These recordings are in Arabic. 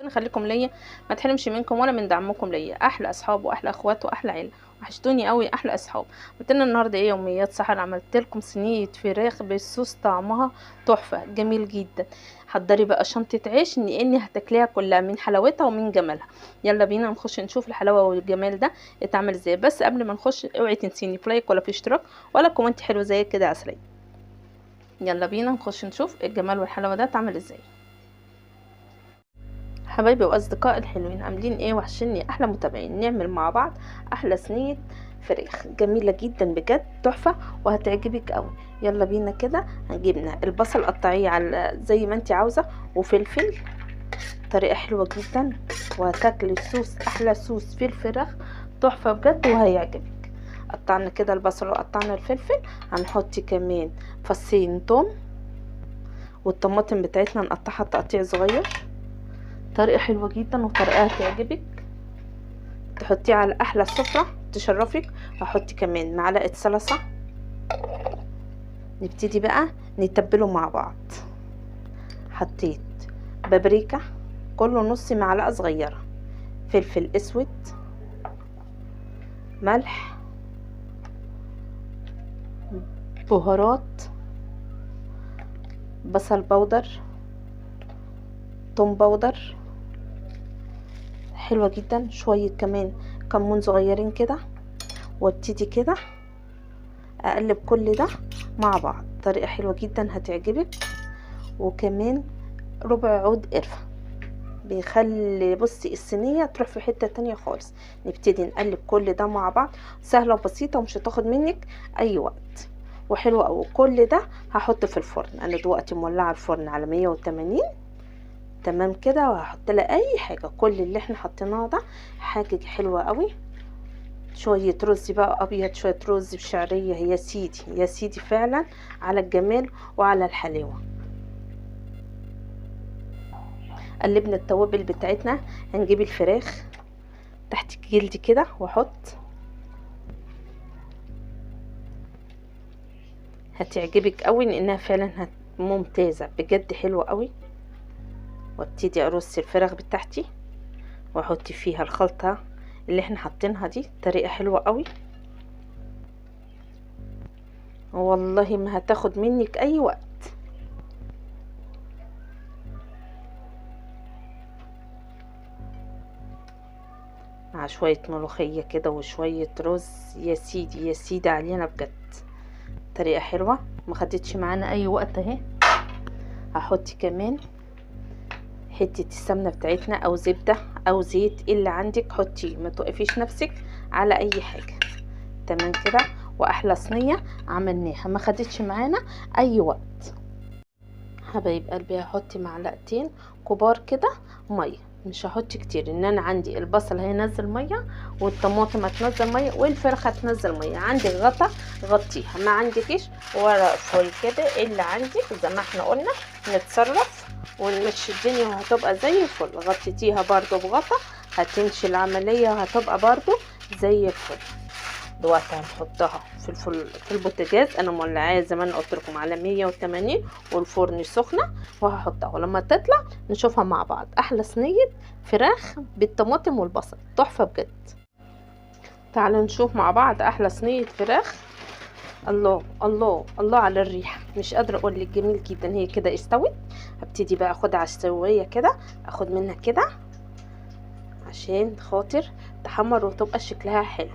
تاني، خليكم ليا، ما تحرمش منكم ولا من دعمكم ليا. احلى اصحاب واحلى اخوات واحلى عيله، وحشتوني قوي احلى اصحاب. قلت لنا النهارده ايه يوميات سحر، عملت لكم صينيه فراخ بالصوص طعمها تحفه جميل جدا. حضري بقى شنطه عيش لاني هتاكليها كلها من حلاوتها ومن جمالها. يلا بينا نخش نشوف الحلاوه والجمال ده اتعمل ازاي. بس قبل ما نخش اوعي تنسيني في لايك ولا في اشتراك ولا كومنت حلو زي كده عسلية. يلا بينا نخش نشوف الجمال والحلاوه ده اتعمل ازاي. حبايبي واصدقائي الحلوين عاملين ايه؟ وحشني احلى متابعين. نعمل مع بعض احلى صينيه فراخ جميله جدا بجد تحفه وهتعجبك قوي. يلا بينا كده. هنجيبنا البصل قطعيه على زي ما انت عاوزه، وفلفل، طريقه حلوه جدا وهتاكلي صوص احلى صوص في الفراخ تحفه بجد وهيعجبك. قطعنا كده البصل وقطعنا الفلفل. هنحط كمان فصين توم، والطماطم بتاعتنا نقطعها تقطيع صغير. طريقة حلوة جدا وطريقة هتعجبك، تحطيه على احلى سفرة تشرفك. هحط كمان معلقة صلصة. نبتدي بقى نتبله مع بعض. حطيت بابريكا كله نص معلقة صغيرة، فلفل اسود، ملح، بهارات، بصل بودر، توم بودر حلوة جدا، شوية كمان كمون صغيرين كده. وابتدي كده اقلب كل ده مع بعض. طريقة حلوة جدا هتعجبك. وكمان ربع عود قرفة بيخلي بصي الصينية تروح في حتة تانية خالص. نبتدي نقلب كل ده مع بعض، سهلة وبسيطة ومش هتاخد منك اي وقت وحلوة اوي. كل ده هحطه في الفرن. انا دلوقتي مولعة الفرن على 180 تمام كده، وهحط لها اي حاجة. كل اللي احنا حطيناه ده حاجة حلوة قوي. شوية رز بقى ابيض، شوية رز بشعرية، يا سيدي يا سيدي فعلا على الجمال وعلى الحلاوة. قلبنا التوابل بتاعتنا. هنجيب الفراخ تحت الجلد كده واحط. هتعجبك قوي لانها فعلا ممتازة بجد حلوة قوي. وابتدي ارص الفراخ بتاعتي واحط فيها الخلطة اللي احنا حاطينها دي. طريقة حلوة قوي والله ما هتاخد منك اي وقت. مع شوية ملوخية كده وشوية رز، يا سيدي يا سيدي علينا بجد. طريقة حلوة ما خدتش معانا اي وقت اهي. هحط كمان حتة السمنة بتاعتنا او زبدة او زيت اللي عندك حطيه، ما توقفيش نفسك على اي حاجة. تمام كده. واحلى صينية عملناها ما خدتش معانا اي وقت. حبايب قلبي هحط معلقتين كبار كده ميه، مش هحط كتير، ان انا عندي البصل هينزل ميه والطماطم هتنزل ميه والفرخه هتنزل ميه. عندك غطا غطيها، ما عندكيش ورق فويل كده اللي عندك زي ما احنا قلنا نتصرف ونمشي الدنيا وهتبقى زي الفل. غطيتيها برضو بغطا هتمشي العمليه وهتبقى برضو زي الفل. دلوقتي هنحطها في البوتاجاز. انا مولعاه زي ما انا قلت لكم على 180 والفرن سخنه، وهحطها ولما تطلع نشوفها مع بعض. احلى صينيه فراخ بالطماطم والبصل تحفه بجد. تعالوا نشوف مع بعض احلى صينيه فراخ. الله الله الله على الريحه، مش قادره اقول لك جميل جدا. هي كده استوت. هبتدي بقى اخدها على السويه كده، اخد منها كده عشان خاطر تحمر وتبقى شكلها حلو.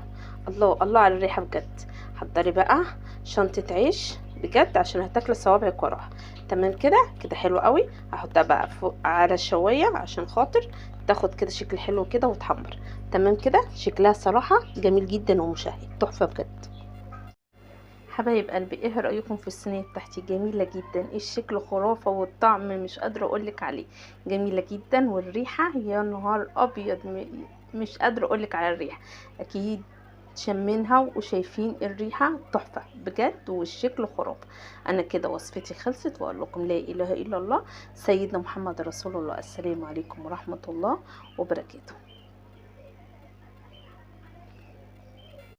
الله الله على الريحه بجد. حضري بقى شنطه عيش بجد عشان هتاكل صوابعك وراها. تمام كده كده حلو قوي. هحطها بقى فوق على الشوايه عشان خاطر تاخد كده شكل حلو كده وتحمر. تمام كده شكلها صراحه جميل جدا ومشهي تحفه بجد. حبايب قلبي ايه رايكم في الصينيه بتاعتي؟ جميله جدا، الشكل خرافه والطعم مش قادره اقولك عليه. جميله جدا والريحه يا نهار ابيض، مش قادره اقولك على الريحه. اكيد شمينها وشايفين الريحه تحفه بجد والشكل خرافه. انا كده وصفتي خلصت واقول لكم لا اله الا الله سيدنا محمد رسول الله. السلام عليكم ورحمه الله وبركاته.